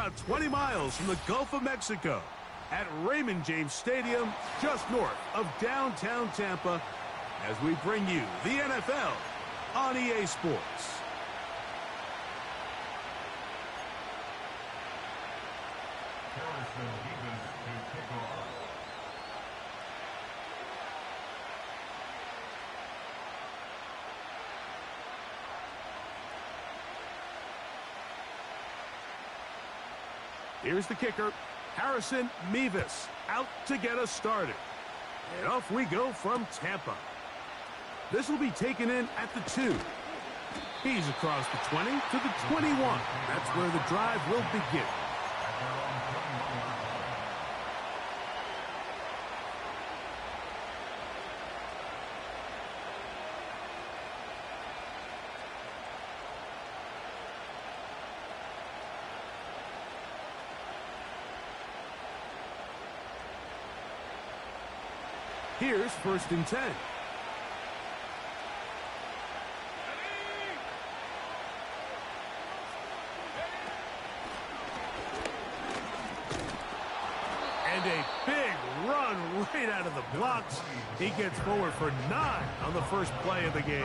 about 20 miles from the Gulf of Mexico at Raymond James Stadium, just north of downtown Tampa, as we bring you the NFL on EA Sports. Here's the kicker, Harrison Mevis, out to get us started. And off we go from Tampa. This will be taken in at the 2. He's across the 20 to the 21. That's where the drive will begin. Here's 1st and 10. And a big run right out of the blocks. He gets forward for 9 on the first play of the game.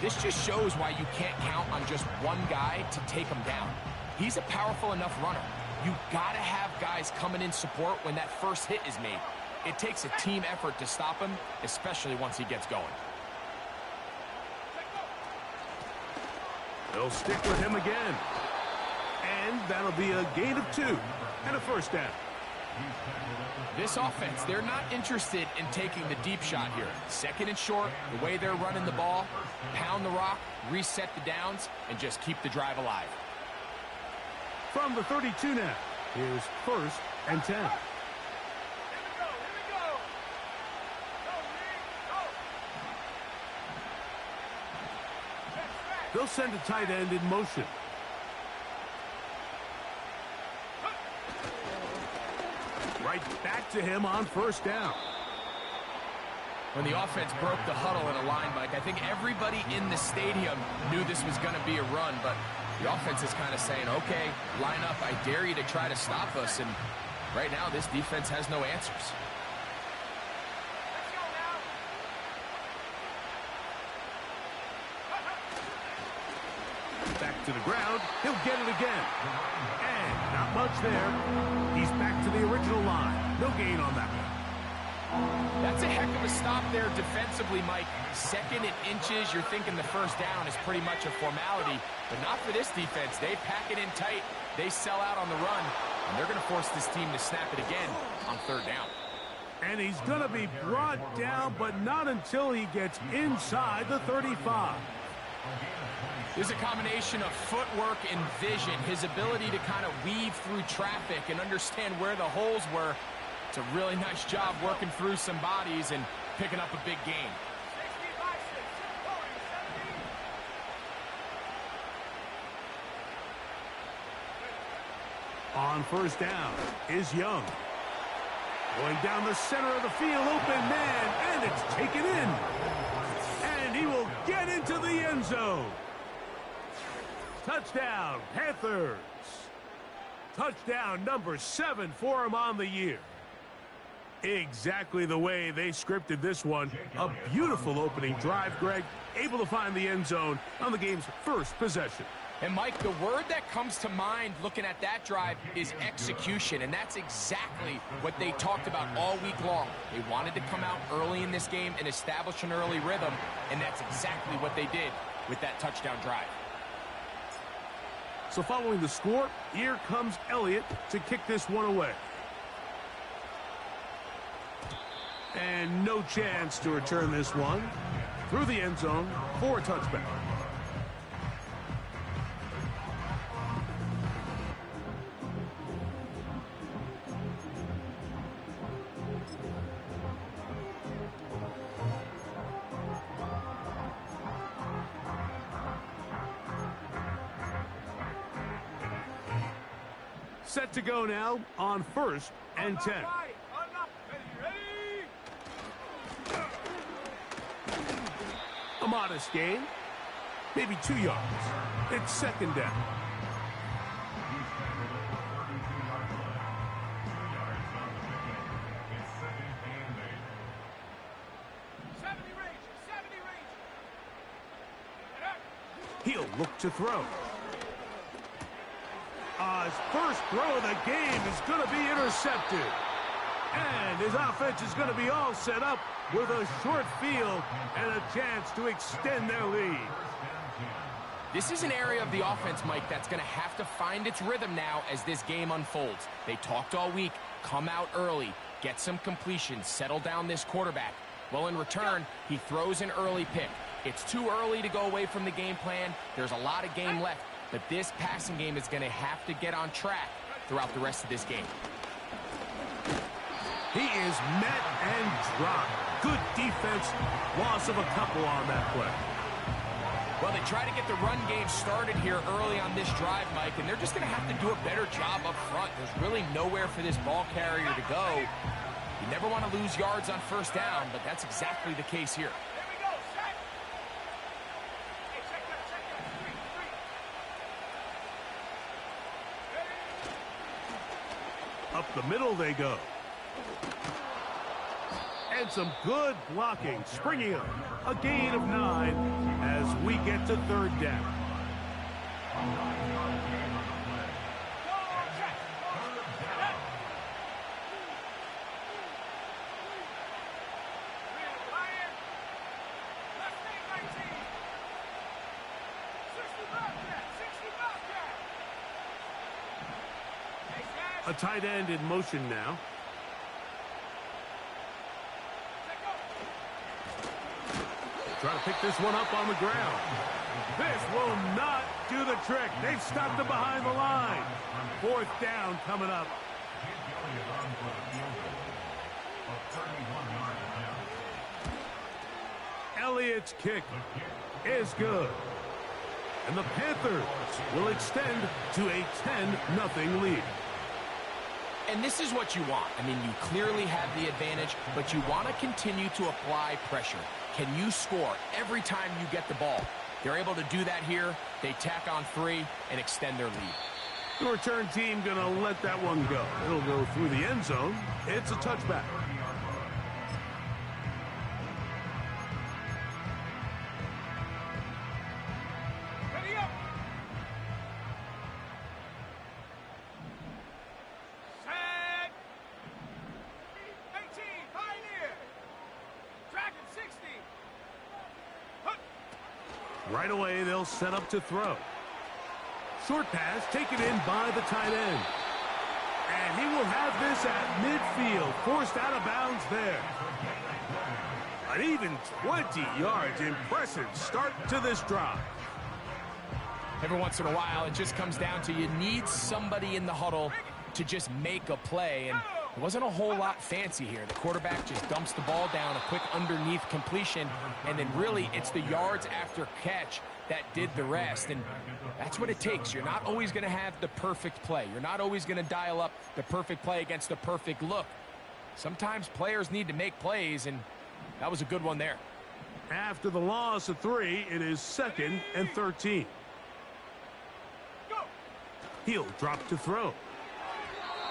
This just shows why you can't count on just one guy to take him down. He's a powerful enough runner. You gotta have guys coming in support when that first hit is made. It takes a team effort to stop him, especially once he gets going. They'll stick with him again. And that'll be a gain of 2 and a 1st down. This offense, they're not interested in taking the deep shot here. 2nd and short, the way they're running the ball, pound the rock, reset the downs, and just keep the drive alive. From the 32 now, here's 1st and 10. They'll send a tight end in motion. Right back to him on 1st down. When the offense broke the huddle in a line, Mike, I think everybody in the stadium knew this was going to be a run, but the offense is kind of saying, okay, line up, I dare you to try to stop us, and right now this defense has no answers. Back to the ground, he'll get it again. And not much there. He's back to the original line. No gain on that one. That's a heck of a stop there defensively, Mike. 2nd and inches, you're thinking the 1st down is pretty much a formality, but not for this defense. They pack it in tight, they sell out on the run, and they're going to force this team to snap it again on 3rd down. And he's going to be brought down, but not until he gets inside the 35. There's a combination of footwork and vision, his ability to kind of weave through traffic and understand where the holes were. It's a really nice job working through some bodies and picking up a big gain. On 1st down is Young. Going down the center of the field, open man, and it's taken in. And he will get into the end zone. Touchdown, Panthers. Touchdown number 7 for him on the year. Exactly the way they scripted this one. A beautiful opening drive, Greg. Able to find the end zone on the game's first possession. And, Mike, the word that comes to mind looking at that drive is execution, and that's exactly what they talked about all week long. They wanted to come out early in this game and establish an early rhythm, and that's exactly what they did with that touchdown drive. So following the score, here comes Elliott to kick this one away. And no chance to return this one through the end zone for a touchback. Set to go now on 1st and 10. A modest gain, maybe 2 yards. It's 2nd down. He'll look to throw. His first throw of the game is going to be intercepted. And his offense is going to be all set up with a short field and a chance to extend their lead. This is an area of the offense, Mike, that's going to have to find its rhythm now as this game unfolds. They talked all week, come out early, get some completions, settle down this quarterback. Well, in return, he throws an early pick. It's too early to go away from the game plan. There's a lot of game left, but this passing game is going to have to get on track throughout the rest of this game. He is met and dropped. Good defense, loss of a couple on that play. Well, they try to get the run game started here early on this drive, Mike, and they're just going to have to do a better job up front. There's really nowhere for this ball carrier to go. You never want to lose yards on first down, but that's exactly the case here. Up the middle they go. And some good blocking, springing up. A gain of 9 as we get to third down. A tight end in motion now. Trying to pick this one up on the ground. This will not do the trick. They've stopped him behind the line. Fourth down coming up. Elliott's kick is good. And the Panthers will extend to a 10-0 lead. And this is what you want. I mean, you clearly have the advantage, but you want to continue to apply pressure. Can you score every time you get the ball? They're able to do that here. They tack on 3 and extend their lead. The return team going to let that one go. It'll go through the end zone. It's a touchback. Ready up. Set. 18, Pioneer. Dragon 60. Right away, they'll set up to throw. Short pass taken in by the tight end. And he will have this at midfield, forced out of bounds there. An even 20 yards. Impressive start to this drive. Every once in a while, it just comes down to you need somebody in the huddle to just make a play. And it wasn't a whole lot fancy here. The quarterback just dumps the ball down, a quick underneath completion, and then really it's the yards after catch that did the rest. And that's what it takes. You're not always going to have the perfect play. You're not always going to dial up the perfect play against the perfect look. Sometimes players need to make plays, and that was a good one there. After the loss of 3, it is 2nd and 13. He'll drop to throw.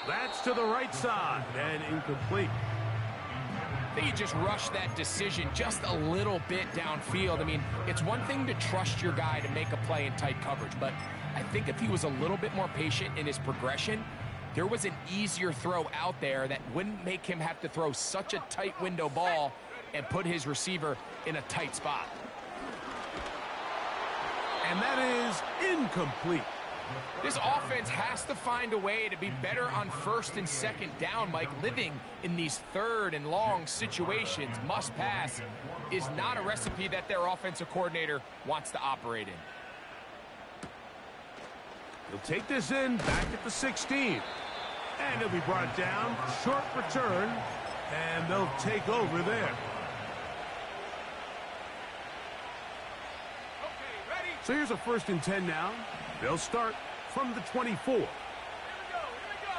That's to the right side and incomplete. I think he just rushed that decision just a little bit downfield. I mean, it's one thing to trust your guy to make a play in tight coverage, but I think if he was a little bit more patient in his progression, there was an easier throw out there that wouldn't make him have to throw such a tight window ball and put his receiver in a tight spot. And that is incomplete. This offense has to find a way to be better on 1st and 2nd down, Mike. Living in these 3rd and long situations, must pass, is not a recipe that their offensive coordinator wants to operate in. He'll take this in back at the 16. And he'll be brought down. Short return. And they'll take over there. Okay, ready. So here's a 1st and 10 now. They'll start from the 24. Here we go.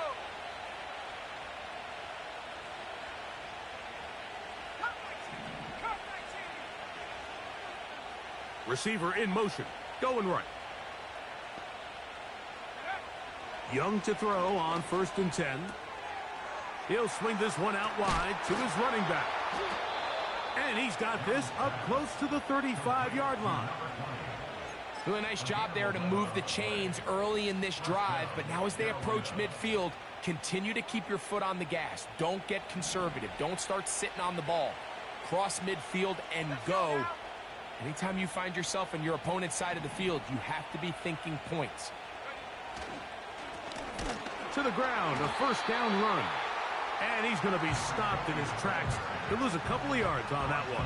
Cut 19. Receiver in motion. Going right. Young to throw on 1st and 10. He'll swing this one out wide to his running back. And he's got this up close to the 35-yard line. Doing a nice job there to move the chains early in this drive, but now as they approach midfield, continue to keep your foot on the gas. Don't get conservative. Don't start sitting on the ball. Cross midfield and go. Anytime you find yourself on your opponent's side of the field, you have to be thinking points. To the ground, a first down run. And he's going to be stopped in his tracks. He'll lose a couple of yards on that one.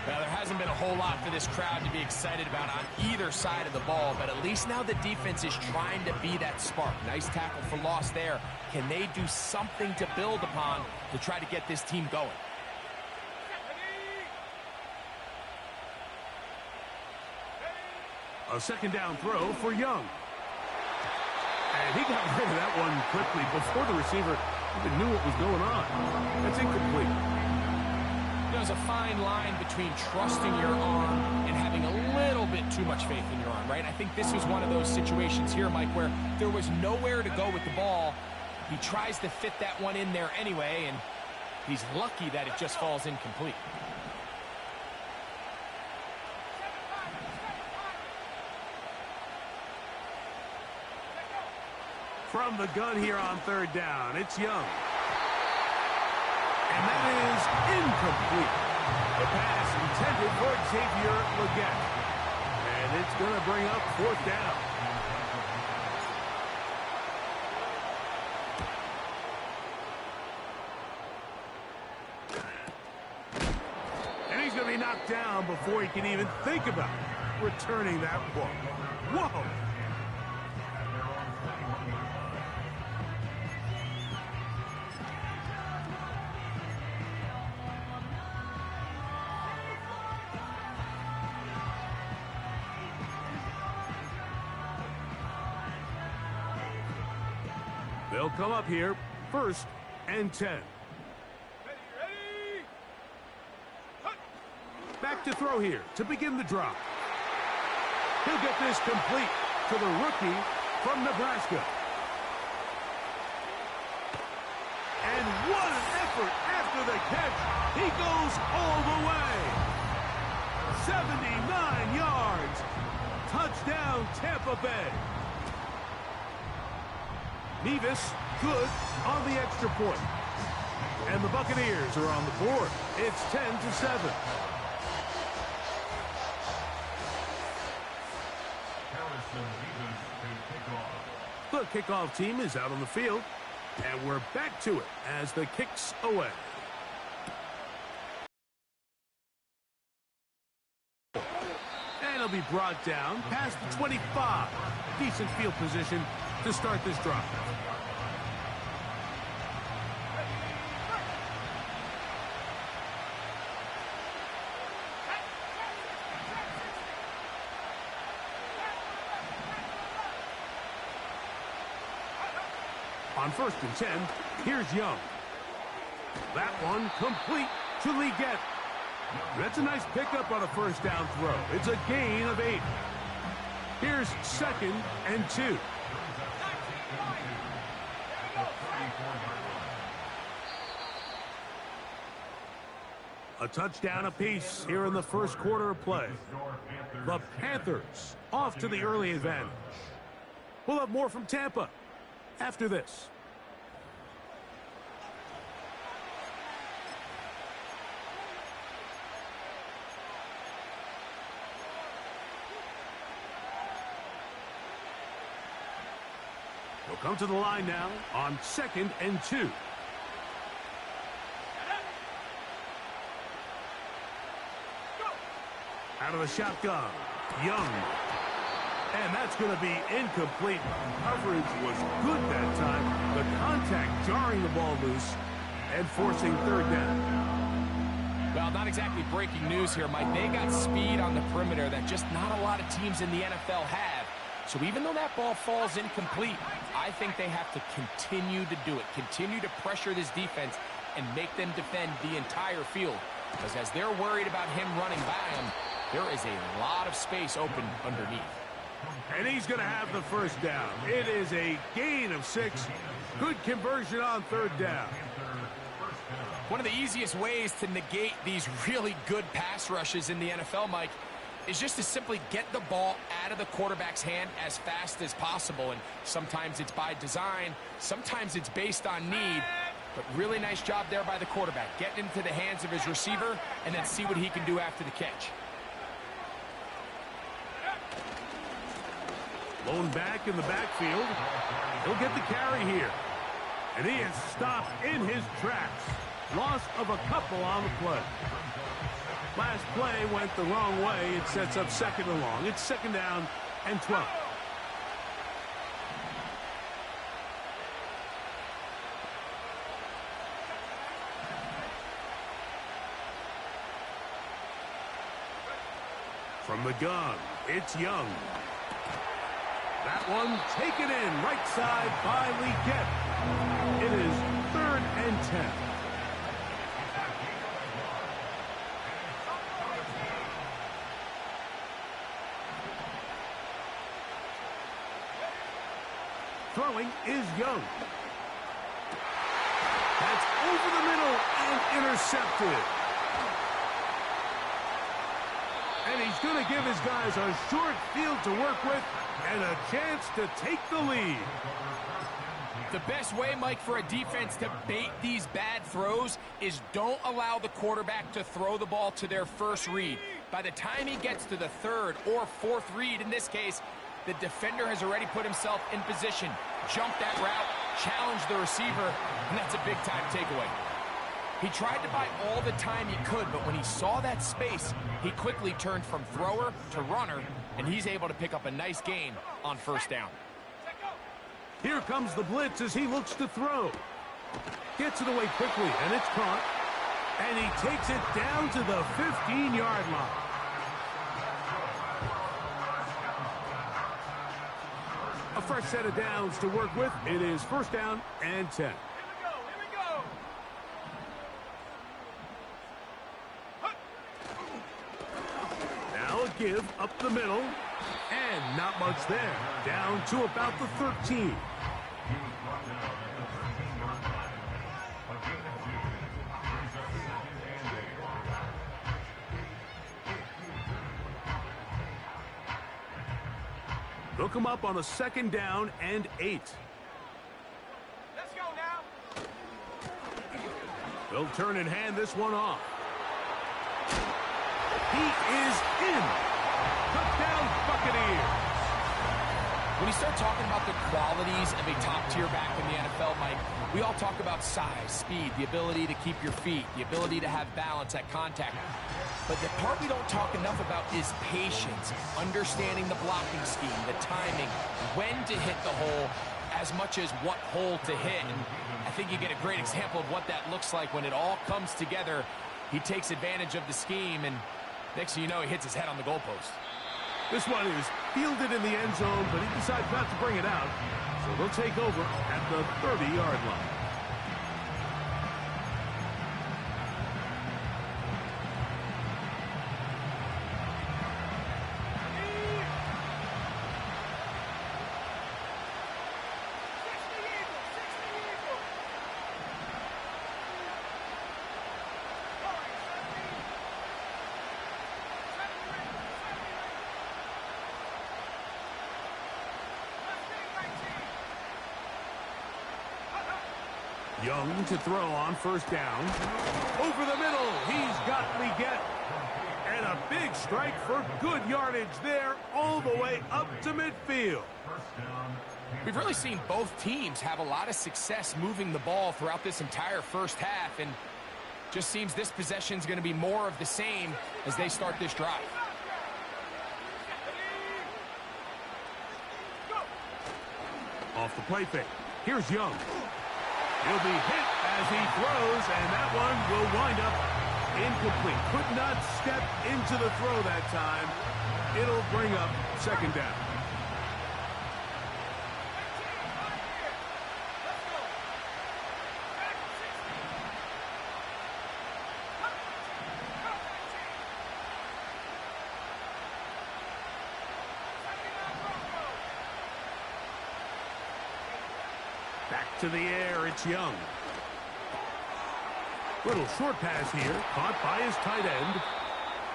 Well, there hasn't been a whole lot for this crowd to be excited about on either side of the ball, but at least now the defense is trying to be that spark. Nice tackle for loss there. Can they do something to build upon to try to get this team going? A second down throw for Young. And he got rid of that one quickly before the receiver even knew what was going on. That's incomplete. There's a fine line between trusting your arm and having a little bit too much faith in your arm, right? I think this was one of those situations here, Mike, where there was nowhere to go with the ball. He tries to fit that one in there anyway, and he's lucky that it just falls incomplete. From the gun here on third down, it's Young. And that is incomplete. The pass intended for Xavier Legette. And it's going to bring up fourth down. And he's going to be knocked down before he can even think about returning that ball. Whoa! They'll come up here, 1st and 10. Ready. Back to throw here to begin the drop. He'll get this complete to the rookie from Nebraska. And what an effort after the catch. He goes all the way. 79 yards. Touchdown, Tampa Bay. Nevis good on the extra point. And the Buccaneers are on the board. It's 10-7. The kickoff team is out on the field. And we're back to it as the kick's away. And he'll be brought down past the 25. Decent field position to start this drive. On 1st and 10, here's Young. That one complete to Legette. That's a nice pickup on a first down throw. It's a gain of 8. Here's 2nd and 2. A touchdown apiece here in the first quarter of play. The Panthers off to the early advantage. We'll have more from Tampa after this. We'll come to the line now on 2nd and 2. Out of the shotgun, Young. And that's going to be incomplete. Coverage was good that time. The contact jarring the ball loose and forcing 3rd down. Well, not exactly breaking news here, Mike. They got speed on the perimeter that just not a lot of teams in the NFL have. So even though that ball falls incomplete, I think they have to continue to do it. Continue to pressure this defense and make them defend the entire field. Because as they're worried about him running by them, there is a lot of space open underneath. And he's going to have the first down. It is a gain of 6. Good conversion on 3rd down. One of the easiest ways to negate these really good pass rushes in the NFL, Mike, is just to simply get the ball out of the quarterback's hand as fast as possible. And sometimes it's by design, sometimes it's based on need. But really nice job there by the quarterback, getting into the hands of his receiver and then see what he can do after the catch. Blown back in the backfield. He'll get the carry here. And he is stopped in his tracks. Loss of a couple on the play. Last play went the wrong way. It sets up second and long. It's second down and 12. From the gun, it's Young. That one taken in right side by Legette. It is 3rd and 10. Throwing is Young. That's over the middle and intercepted. And he's going to give his guys a short field to work with and a chance to take the lead. The best way, Mike, for a defense to bait these bad throws is don't allow the quarterback to throw the ball to their first read. By the time he gets to the 3rd or 4th read, in this case, the defender has already put himself in position, jumped that route, challenged the receiver, and that's a big-time takeaway. He tried to buy all the time he could, but when he saw that space, he quickly turned from thrower to runner, and he's able to pick up a nice gain on 1st down. Here comes the blitz as he looks to throw. Gets it away quickly, and it's caught. And he takes it down to the 15-yard line. A fresh set of downs to work with. It is 1st down and 10. Give up the middle, and not much there. Down to about the 13. Look him up on a 2nd down and 8. Let's go now. They'll turn and hand this one off. He is in. Touchdown, Buccaneers. When you start talking about the qualities of a top-tier back in the NFL, Mike, we all talk about size, speed, the ability to keep your feet, the ability to have balance at contact. But the part we don't talk enough about is patience, understanding the blocking scheme, the timing, when to hit the hole, as much as what hole to hit. And I think you get a great example of what that looks like when it all comes together. He takes advantage of the scheme, and next thing you know, he hits his head on the goalpost. This one is fielded in the end zone, but he decides not to bring it out. So they'll take over at the 30-yard line. Young to throw on 1st down. Over the middle, he's got Legette. And a big strike for good yardage there all the way up to midfield. We've really seen both teams have a lot of success moving the ball throughout this entire 1st half, and just seems this possession is going to be more of the same as they start this drive. Off the play fake. Here's Young. He'll be hit as he throws, and that one will wind up incomplete. Could not step into the throw that time. It'll bring up 2nd down. Back to the air, it's Young. Little short pass here, caught by his tight end.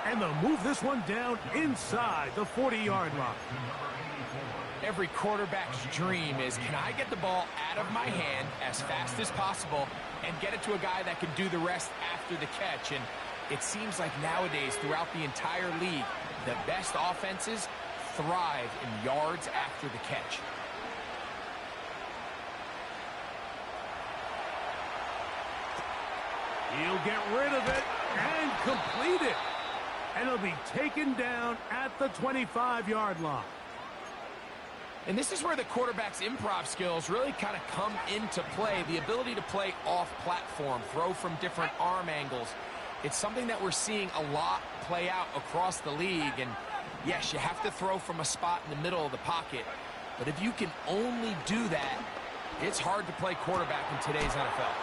And they'll move this one down inside the 40-yard line. Every quarterback's dream is, can I get the ball out of my hand as fast as possible and get it to a guy that can do the rest after the catch? And it seems like nowadays, throughout the entire league, the best offenses thrive in yards after the catch. He'll get rid of it and complete it. And he'll be taken down at the 25-yard line. And this is where the quarterback's improv skills really kind of come into play. The ability to play off-platform, throw from different arm angles. It's something that we're seeing a lot play out across the league. And yes, you have to throw from a spot in the middle of the pocket. But if you can only do that, it's hard to play quarterback in today's NFL.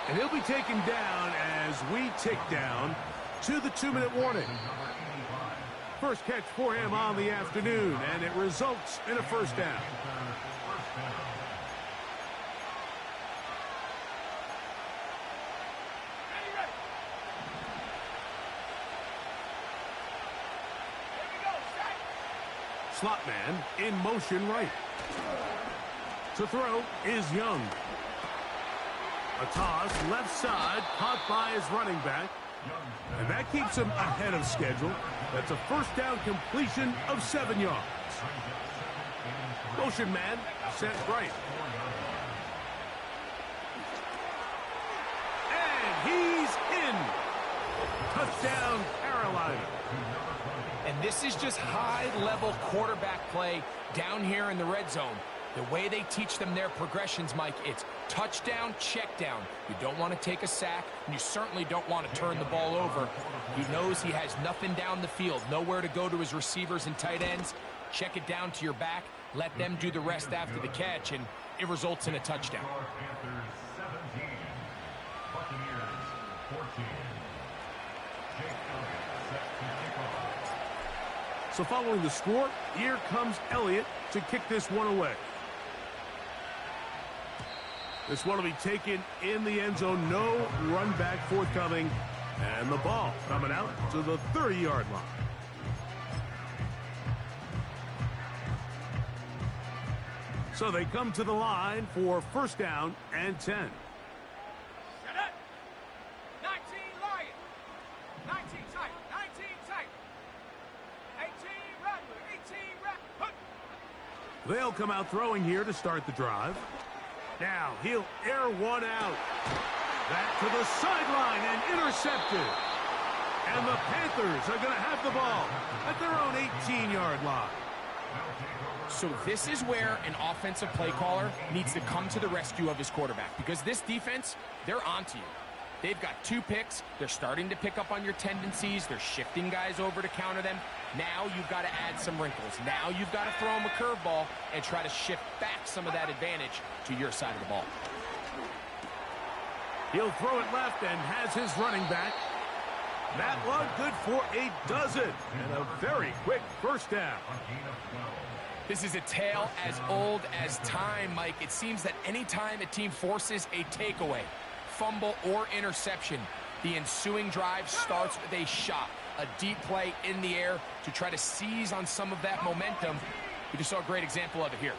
And he'll be taken down as we tick down to the 2-minute warning. First catch for him on the afternoon, and it results in a first down. Slot man in motion right. To throw is Young. A toss left side, caught by his running back. And that keeps him ahead of schedule. That's a first down completion of 7 yards. Motion man set right. And he's in. Touchdown, Carolina. And this is just high-level quarterback play down here in the red zone. The way they teach them their progressions, Mike, it's touchdown, check down. You don't want to take a sack, and you certainly don't want to turn the ball over. He knows he has nothing down the field, nowhere to go to his receivers and tight ends. Check it down to your back, let them do the rest after the catch, and it results in a touchdown. So following the score, here comes Elliott to kick this one away. This one will be taken in the end zone. No run back forthcoming. And the ball coming out to the 30-yard line. So they come to the line for first down and 10. Set up. 19 Lion. 19 tight. 19 tight. 18 Rattler. 18 Rattler. They'll come out throwing here to start the drive. Now he'll air one out. Back to the sideline and intercepted. And the Panthers are going to have the ball at their own 18-yard line. So this is where an offensive play caller needs to come to the rescue of his quarterback, because this defense, they're onto you. They've got 2 picks. They're starting to pick up on your tendencies. They're shifting guys over to counter them. Now you've got to add some wrinkles. Now you've got to throw them a curveball and try to shift back some of that advantage to your side of the ball. He'll throw it left and has his running back. That one good for a dozen. And a very quick first down. This is a tale as old as time, Mike. It seems that anytime a team forces a takeaway, fumble, or interception, the ensuing drive starts with a shot, a deep play in the air to try to seize on some of that momentum. We just saw a great example of it here.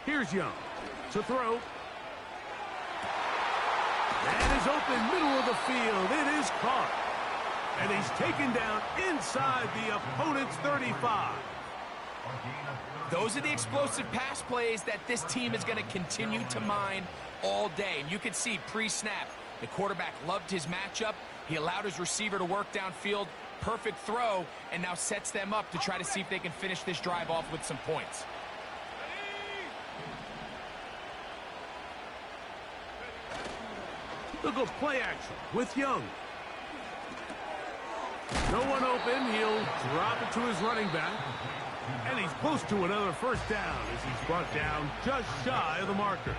Here's Young to throw. And is open middle of the field. It is caught. And he's taken down inside the opponent's 35. Those are the explosive pass plays that this team is going to continue to mine all day. And you can see pre-snap, the quarterback loved his matchup. He allowed his receiver to work downfield. Perfect throw, and now sets them up to try to see if they can finish this drive off with some points. They'll go play action with Young. No one open. He'll drop it to his running back. And he's close to another first down as he's brought down just shy of the marker.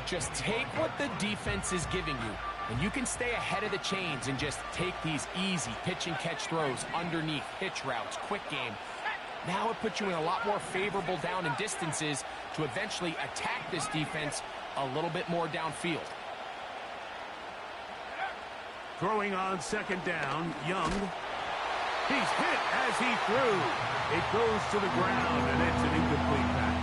Just take what the defense is giving you. And you can stay ahead of the chains and just take these easy pitch and catch throws underneath, hitch routes, quick game. Now it puts you in a lot more favorable down and distances to eventually attack this defense a little bit more downfield. Throwing on second down, Young. He's hit as he threw. It goes to the ground, and it's an incomplete pass.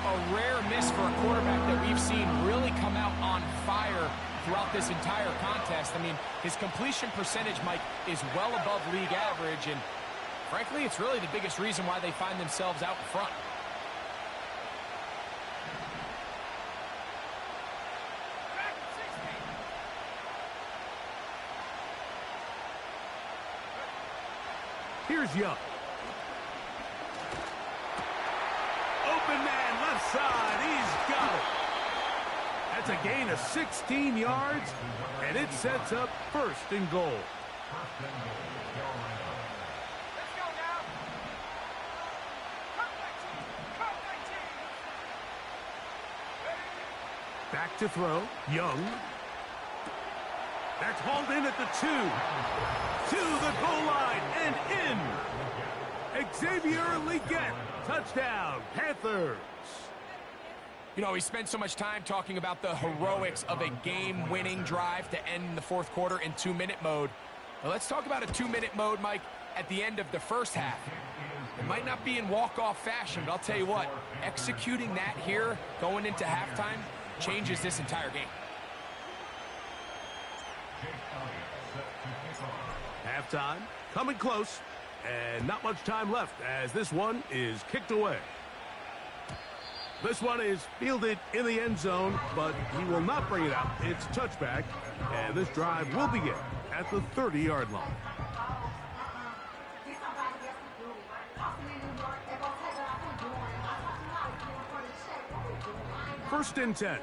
A rare miss for a quarterback that we've seen really come out on fire throughout this entire contest. I mean, his completion percentage, Mike, is well above league average, and frankly, it's really the biggest reason why they find themselves out in front. Here's Young. Open man, left side. He's got it. That's a gain of 16 yards, and it sets up first and goal. Let's go now. Cut 19. Back to throw. Young. That's hauled in at the 2. To the goal line and in. Xavier Leggett. Touchdown, Panthers. You know, we spent so much time talking about the heroics of a game-winning drive to end the fourth quarter in 2-minute mode. Now let's talk about a 2-minute mode, Mike, at the end of the first half. It might not be in walk-off fashion, but I'll tell you what, executing that here going into halftime changes this entire game. Halftime, coming close, and not much time left as this one is kicked away. This one is fielded in the end zone, but he will not bring it out. It's touchback, and this drive will begin at the 30-yard line. First and 10.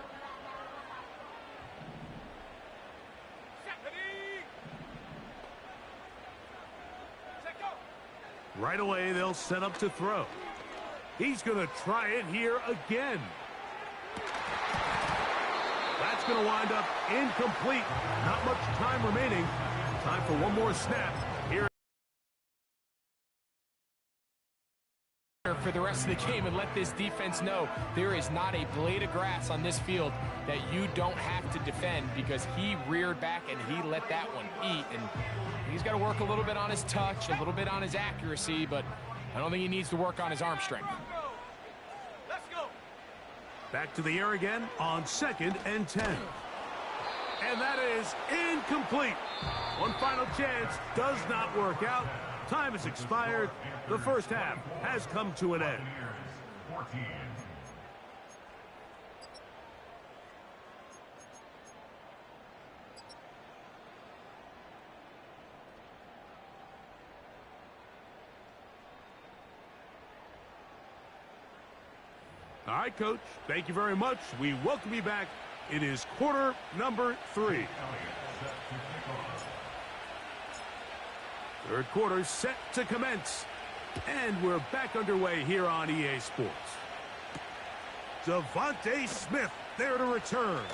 Right away, they'll set up to throw. He's going to try it here again. That's going to wind up incomplete. Not much time remaining. Time for one more snap here. For the rest of the game, and let this defense know there is not a blade of grass on this field that you don't have to defend, because he reared back and he let that one eat. And he's got to work a little bit on his touch, a little bit on his accuracy, but I don't think he needs to work on his arm strength. Let's go. Back to the air again on second and 10. And that is incomplete. One final chance does not work out. Time has expired. The first half has come to an end. All right, Coach. Thank you very much. We welcome you back. It is quarter number 3. Third quarter set to commence. And we're back underway here on EA Sports. Devontae Smith there to return.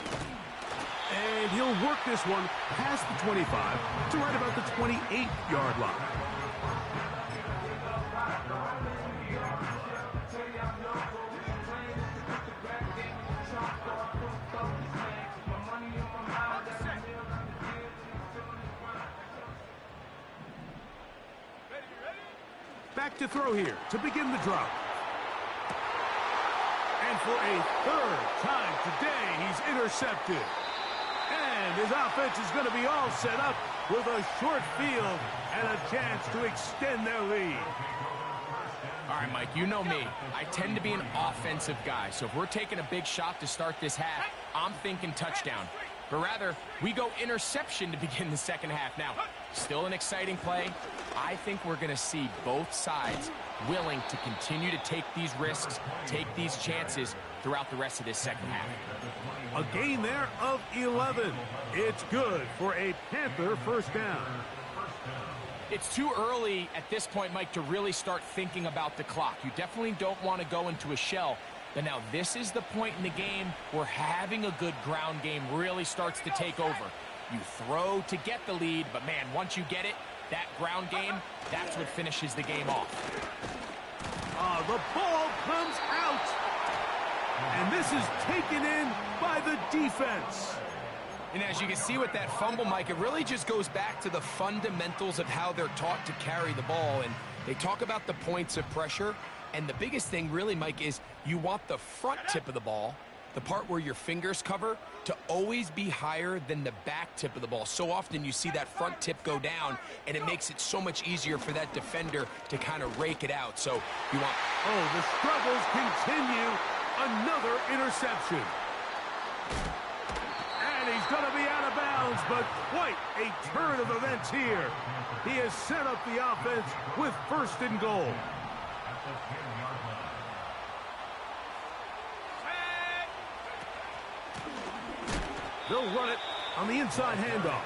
And he'll work this one past the 25 to right about the 28-yard line. Back to throw here to begin the drop. And for a third time today, he's intercepted. And his offense is going to be all set up with a short field and a chance to extend their lead. All right, Mike, you know me. I tend to be an offensive guy, so if we're taking a big shot to start this half, I'm thinking touchdown. But rather, we go interception to begin the second half. Now, still an exciting play. I think we're going to see both sides willing to continue to take these risks, take these chances throughout the rest of this second half. A gain there of 11. It's good for a Panther first down. It's too early at this point, Mike, to really start thinking about the clock. You definitely don't want to go into a shell. But now this is the point in the game where having a good ground game really starts to take over. You throw to get the lead, but man, once you get it, that ground game, that's what finishes the game off. The ball comes out. And this is taken in by the defense. And as you can see with that fumble, Mike, it really just goes back to the fundamentals of how they're taught to carry the ball. And they talk about the points of pressure. And the biggest thing really, Mike, is you want the front tip of the ball, the part where your fingers cover, to always be higher than the back tip of the ball. So often you see that front tip go down, and it makes it so much easier for that defender to kind of rake it out. So you want... Oh, the struggles continue. Another interception. And he's going to be out of bounds, but quite a turn of events here. He has set up the offense with 1st and goal. They'll run it on the inside handoff.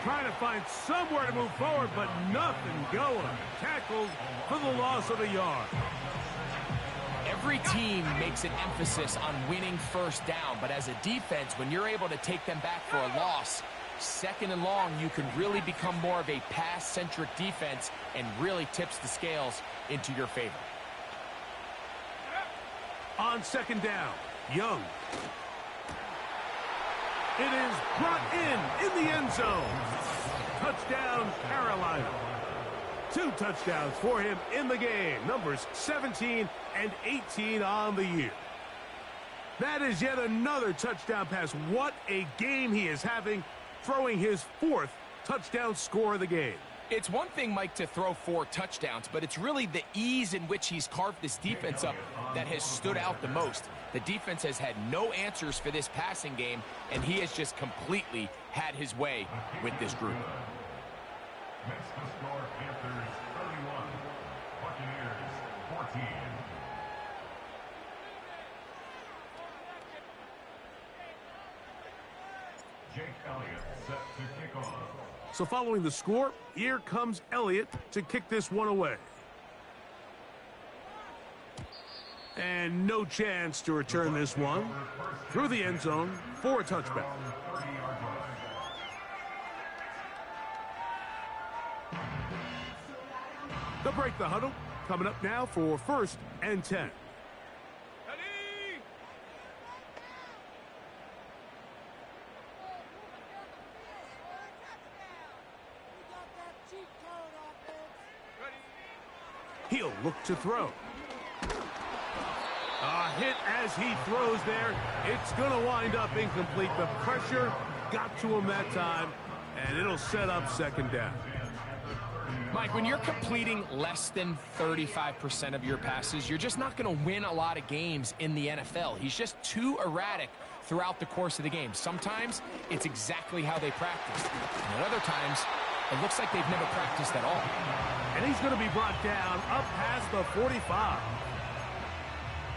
Trying to find somewhere to move forward, but nothing going. Tackled for the loss of a yard. Every team makes an emphasis on winning 1st down, but as a defense, when you're able to take them back for a loss, 2nd and long, you can really become more of a pass-centric defense and really tips the scales into your favor. On 2nd down, Young. It is brought in the end zone. Touchdown, Carolina. 2 touchdowns for him in the game. Numbers 17 and 18 on the year. That is yet another touchdown pass. What a game he is having, throwing his 4th touchdown score of the game. It's one thing, Mike, to throw 4 touchdowns, but it's really the ease in which he's carved this defense up that has stood out the most. The defense has had no answers for this passing game, and he has just completely had his way with this group. Next to score, Panthers 31, Buccaneers 14. Jake Elliott set to kick off. So following the score, here comes Elliott to kick this one away. And no chance to return this one through the end zone for a touchback. They'll break the huddle. Coming up now for 1st and 10. He'll look to throw. A hit as he throws there. It's going to wind up incomplete. The pressure got to him that time, and it'll set up 2nd down. Mike, when you're completing less than 35% of your passes, you're just not going to win a lot of games in the NFL. He's just too erratic throughout the course of the game. Sometimes it's exactly how they practice. And at other times, it looks like they've never practiced at all. And he's going to be brought down up past the 45.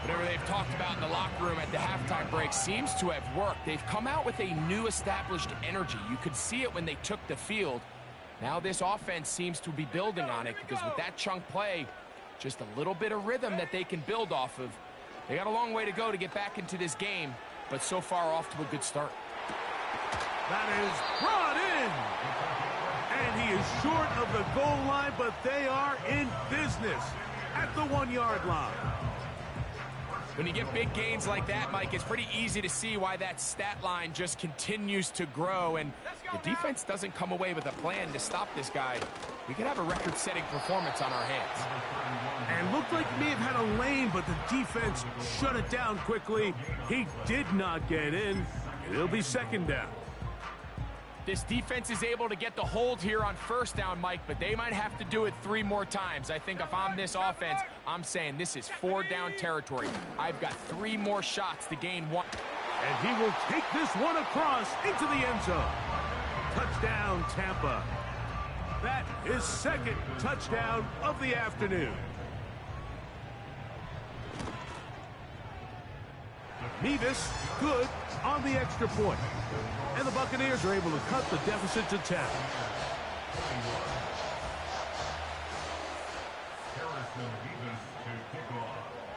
Whatever they've talked about in the locker room at the halftime break seems to have worked. They've come out with a new established energy. You could see it when they took the field. Now this offense seems to be building on it because with that chunk play, just a little bit of rhythm that they can build off of. They got a long way to go to get back into this game, but so far off to a good start. That is brought in. And he is short of the goal line, but they are in business at the 1-yard line. When you get big gains like that, Mike, it's pretty easy to see why that stat line just continues to grow, and the defense doesn't come away with a plan to stop this guy. We could have a record-setting performance on our hands. And looked like he may have had a lane, but the defense shut it down quickly. He did not get in, and it'll be 2nd down. This defense is able to get the hold here on 1st down, Mike, but they might have to do it 3 more times. I think if I'm this offense, I'm saying this is 4-down territory. I've got 3 more shots to gain 1. And he will take this one across into the end zone. Touchdown, Tampa. That is 2nd touchdown of the afternoon. Mevis, good on the extra point. And the Buccaneers are able to cut the deficit to 10.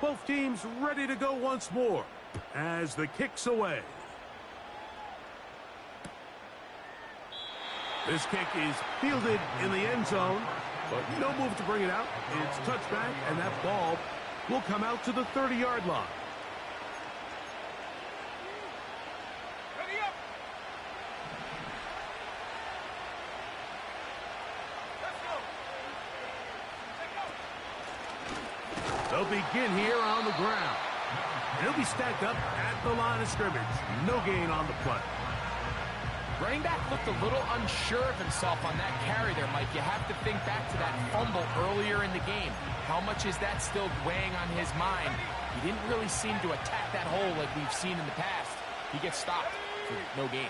Both teams ready to go once more as the kick's away. This kick is fielded in the end zone, but no move to bring it out. It's touchback, and that ball will come out to the 30-yard line. Ready up. Let's go. They'll begin here on the ground. He'll be stacked up at the line of scrimmage. No gain on the play. Running back looked a little unsure of himself on that carry there, Mike. You have to think back to that fumble earlier in the game. How much is that still weighing on his mind? He didn't really seem to attack that hole like we've seen in the past. He gets stopped for no gain.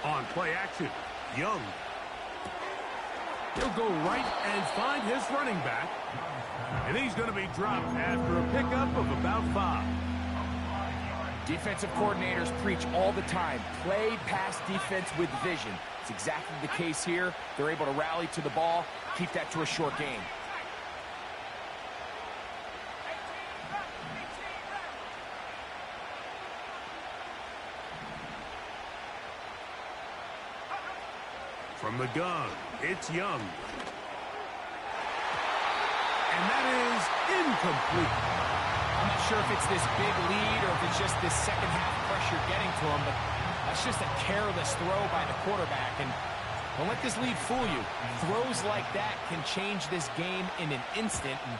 On play action, Young. He'll go right and find his running back. And he's going to be dropped after a pickup of about 5. Defensive coordinators preach all the time, play pass defense with vision. It's exactly the case here. They're able to rally to the ball, keep that to a short game. From the gun, it's Young. And that is incomplete. I'm not sure if it's this big lead or if it's just this second half pressure getting to him, but that's just a careless throw by the quarterback. And don't let this lead fool you. Throws like that can change this game in an instant. And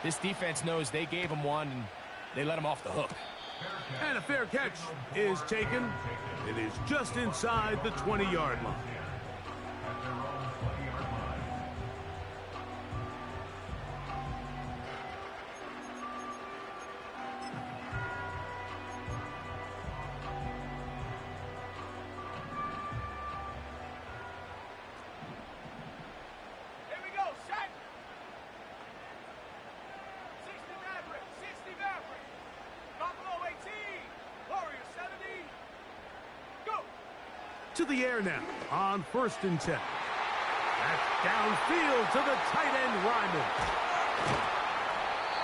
this defense knows they gave him one, and they let him off the hook. And a fair catch is taken. It is just inside the 20-yard line. Here we go, set. 60 Maverick, 60 Maverick. Buffalo 18, Warrior 70. Go. To the air now on 1st and 10. That's downfield to the tight end, Ryman.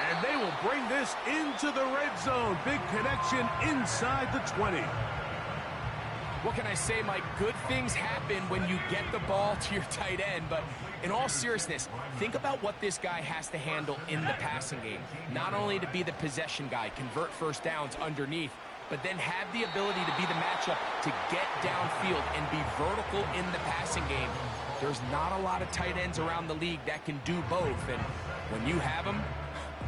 And they will bring this into the red zone. Big connection inside the 20. What can I say, Mike? Good things happen when you get the ball to your tight end, but in all seriousness, think about what this guy has to handle in the passing game. Not only to be the possession guy, convert first downs underneath, but then have the ability to be the matchup to get downfield and be vertical in the passing game. There's not a lot of tight ends around the league that can do both, and when you have them,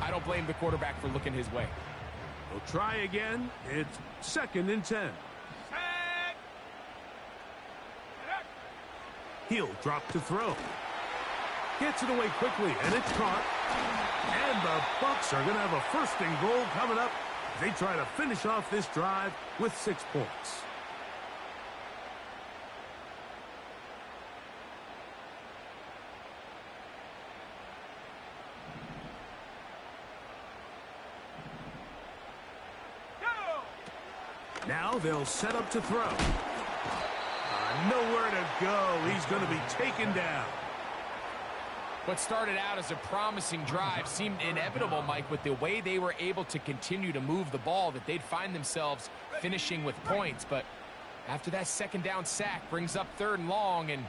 I don't blame the quarterback for looking his way. We'll try again. It's 2nd and 10. Set. He'll drop to throw. Gets it away quickly, and it's caught. And the Bucs are going to have a 1st and goal coming up. They try to finish off this drive with 6 points. Go. Now they'll set up to throw. Nowhere to go. He's going to be taken down. What started out as a promising drive seemed inevitable, Mike, with the way they were able to continue to move the ball, that they'd find themselves finishing with points. But after that 2nd down sack brings up 3rd and long, and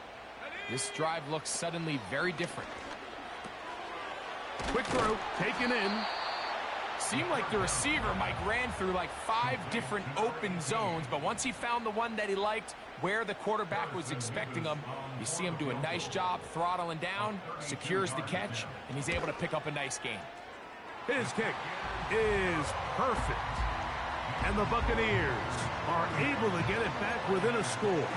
this drive looks suddenly very different. Quick throw, taken in. Seemed like the receiver, Mike, ran through like 5 different open zones, but once he found the one that he liked, where the quarterback was expecting him, you see him do a nice job throttling down, secures the catch, and he's able to pick up a nice gain. His kick is perfect. And the Buccaneers are able to get it back within a score.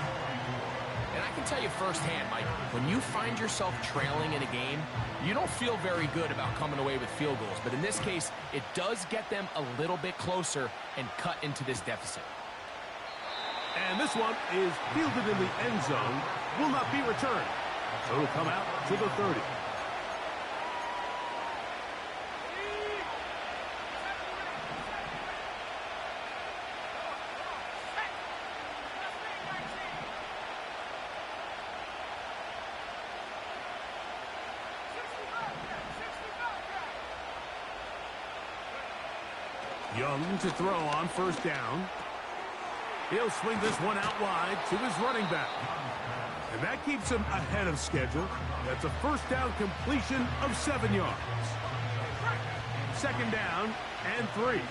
And I can tell you firsthand, Mike, when you find yourself trailing in a game, you don't feel very good about coming away with field goals. But in this case, it does get them a little bit closer and cut into this deficit. And this one is fielded in the end zone, will not be returned. So it'll come out to the 30. Young to throw on first down. He'll swing this one out wide to his running back. And that keeps him ahead of schedule. That's a first down completion of 7 yards. Second down and 3.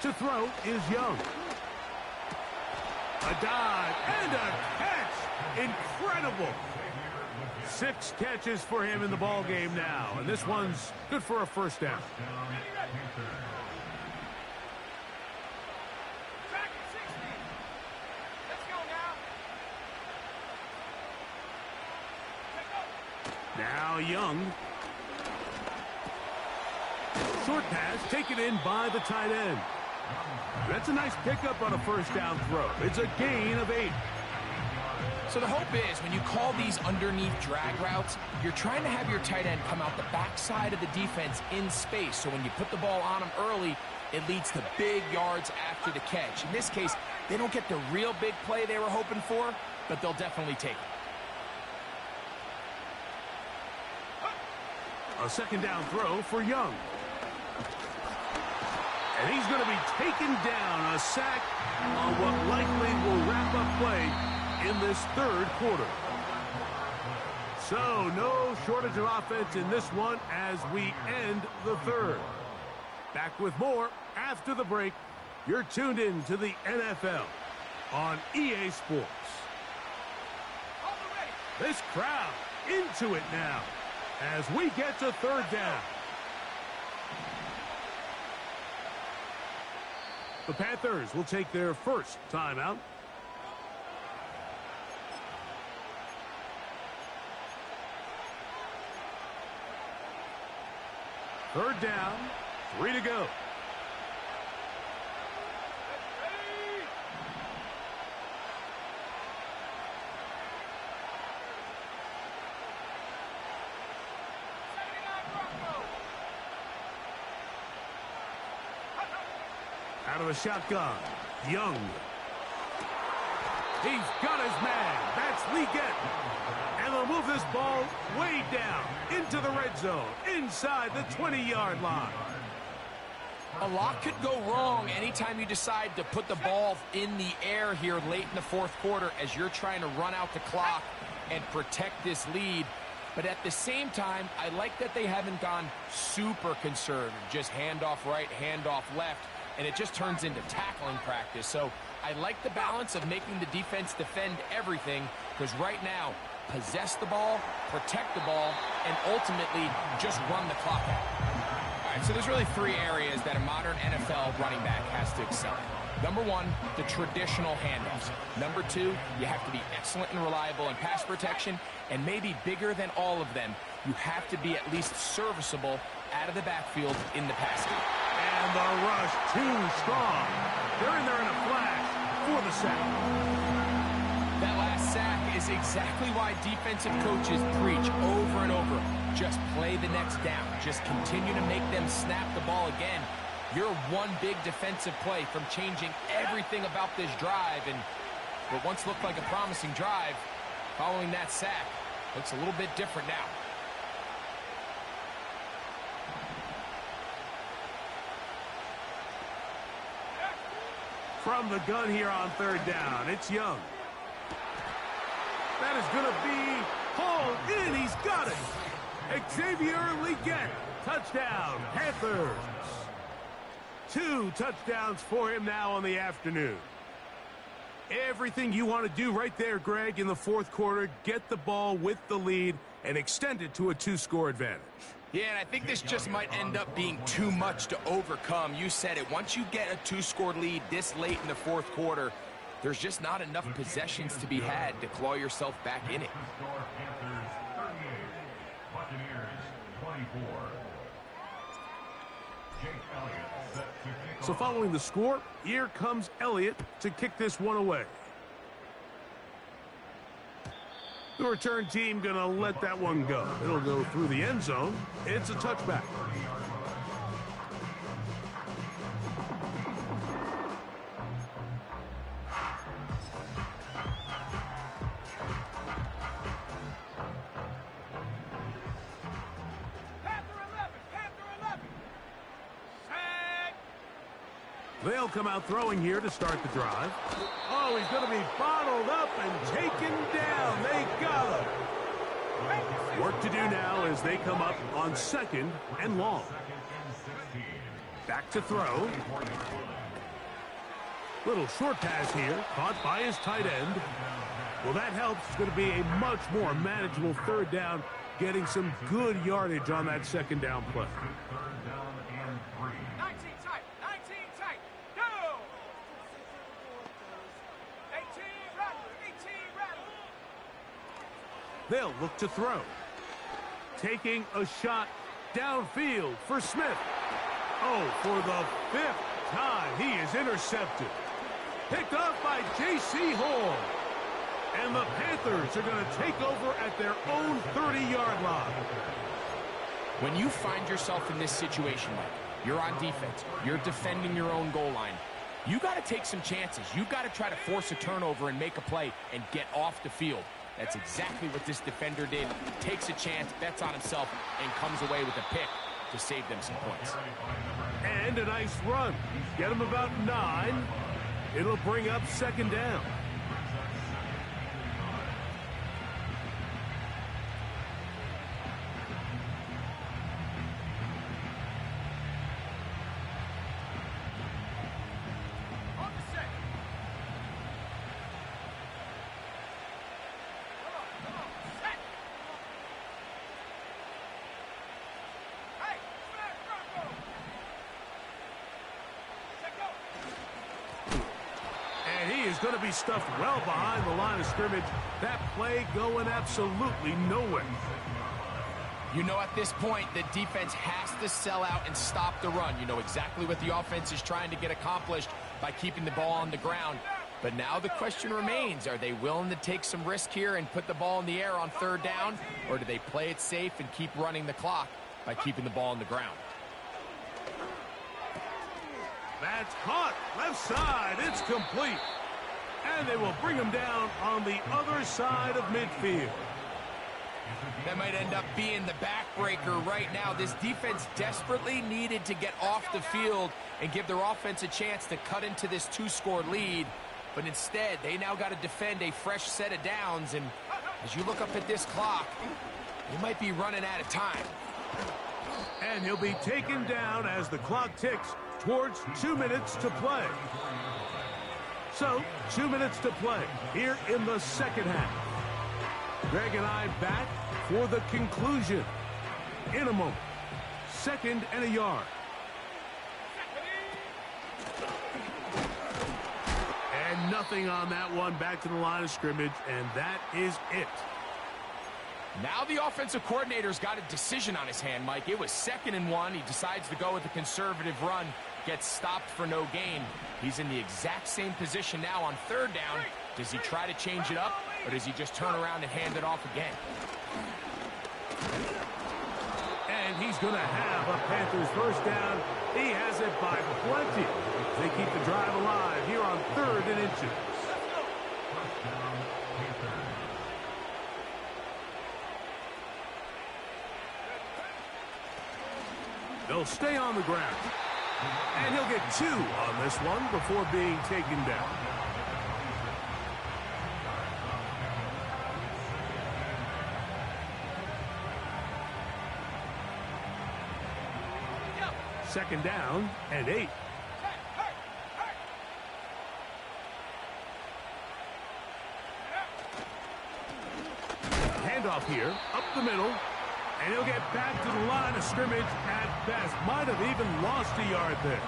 To throw is Young. A dive and a catch. Incredible. 6 catches for him in the ball game now, and this one's good for a first down. Now Young. Short pass taken in by the tight end. That's a nice pickup on a first down throw. It's a gain of 8. So the hope is when you call these underneath drag routes, you're trying to have your tight end come out the backside of the defense in space. So when you put the ball on him early, it leads to big yards after the catch. In this case, they don't get the real big play they were hoping for, but they'll definitely take it. A second down throw for Young. And he's going to be taken down. A sack on what likely will wrap up play in this third quarter. So no shortage of offense in this one as we end the third. Back with more after the break. You're tuned in to the NFL on EA Sports. This crowd into it now as we get to third down. The Panthers will take their first timeout. Third down, 3 to go. Out of the shotgun, Young. He's got his man. That's Leggett. And they'll move this ball way down into the red zone, inside the 20-yard line. A lot could go wrong anytime you decide to put the ball in the air here late in the fourth quarter as you're trying to run out the clock and protect this lead. But at the same time, I like that they haven't gone super conservative. Just handoff right, handoff left. And it just turns into tackling practice. So I like the balance of making the defense defend everything, because right now, possess the ball, protect the ball, and ultimately just run the clock out. All right, so there's really 3 areas that a modern NFL running back has to excel in. Number 1, the traditional handoffs. Number 2, you have to be excellent and reliable in pass protection, and maybe bigger than all of them, you have to be at least serviceable out of the backfield in the pass game. And the rush too strong. They're in there in a flash for the sack. That last sack is exactly why defensive coaches preach over and over. Just play the next down. Just continue to make them snap the ball again. You're one big defensive play from changing everything about this drive. And what once looked like a promising drive, following that sack, looks a little bit different now. From the gun here on third down, it's Young. That is going to be hauled in. He's got it. Xavier Leggett, touchdown, Panthers. 2 touchdowns for him now on the afternoon. Everything you want to do right there, Greg, in the fourth quarter, get the ball with the lead and extend it to a 2-score advantage. Yeah, and I think this just might end up being too much to overcome. You said it. Once you get a 2-score lead this late in the fourth quarter, there's just not enough possessions to be had to claw yourself back in it. Panthers 38, Buccaneers 24. Jake Elliott set to kick So off. following the score, here comes Elliott to kick this one away. The return team going to let that one go. It'll go through the end zone. It's a touchback. They'll come out throwing here to start the drive. Oh, he's going to be bottled up and taken down. They got him. Work to do now as they come up on 2nd and long. Back to throw. Little short pass here, caught by his tight end. Well, that helps. It's going to be a much more manageable 3rd down, getting some good yardage on that 2nd down play. 19 tight, go! 18 rattle. They'll look to throw. Taking a shot downfield for Smith. Oh, for the 5th time, he is intercepted. Picked off by J.C. Hall. And the Panthers are going to take over at their own 30-yard line. When you find yourself in this situation, Mike, you're on defense, you're defending your own goal line, you got to take some chances. You got to try to force a turnover and make a play and get off the field. That's exactly what this defender did. Takes a chance, bets on himself, and comes away with a pick to save them some points. And a nice run. Get him about 9. It'll bring up 2nd down. On the set. Come on, set. Hey, smash, Bronco. Set, go. And he is going to be stuffed well behind the line of scrimmage. That play going absolutely nowhere. You know, at this point, the defense has to sell out and stop the run. You know exactly what the offense is trying to get accomplished by keeping the ball on the ground. But now the question remains, are they willing to take some risk here and put the ball in the air on 3rd down? Or do they play it safe and keep running the clock by keeping the ball on the ground? That's caught. Left side. It's complete. And they will bring him down on the other side of midfield. That might end up being the backbreaker right now. This defense desperately needed to get off the field and give their offense a chance to cut into this 2-score lead. But instead, they now got to defend a fresh set of downs. And as you look up at this clock, you might be running out of time. And he'll be taken down as the clock ticks towards 2 minutes to play. So, 2 minutes to play here in the 2nd half. Greg and I back for the conclusion in a moment. 2nd and a yard. And nothing on that one. Back to the line of scrimmage, and that is it. Now the offensive coordinator's got a decision on his hand, Mike. It was 2nd and 1. He decides to go with a conservative run. Gets stopped for no gain. He's in the exact same position now on 3rd down. Does he try to change it up, or does he just turn around and hand it off again? And he's going to have a Panthers 1st down. He has it by plenty. They keep the drive alive here on 3rd and inches. They'll stay on the ground. And he'll get 2 on this one before being taken down. Second down and 8. Handoff here, up the middle. And he'll get back to the line of scrimmage at best. Might have even lost a yard there.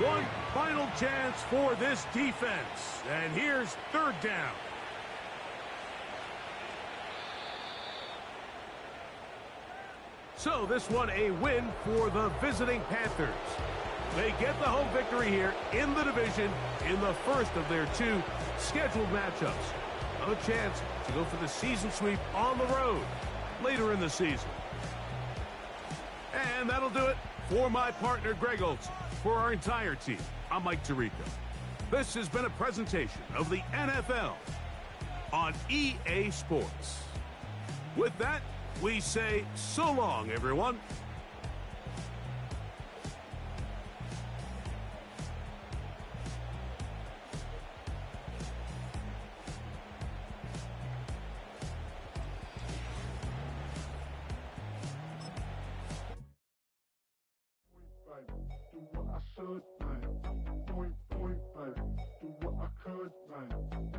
One final chance for this defense. And here's 3rd down. So this one a win for the visiting Panthers. They get the home victory here in the division in the first of their 2 scheduled matchups. A chance to go for the season sweep on the road later in the season. And that'll do it for my partner Greg Olson. For our entire team, I'm Mike Tirico. This has been a presentation of the NFL on EA Sports. With that, we say so long, everyone, do what I should, man. Point, baby, do what I could, man.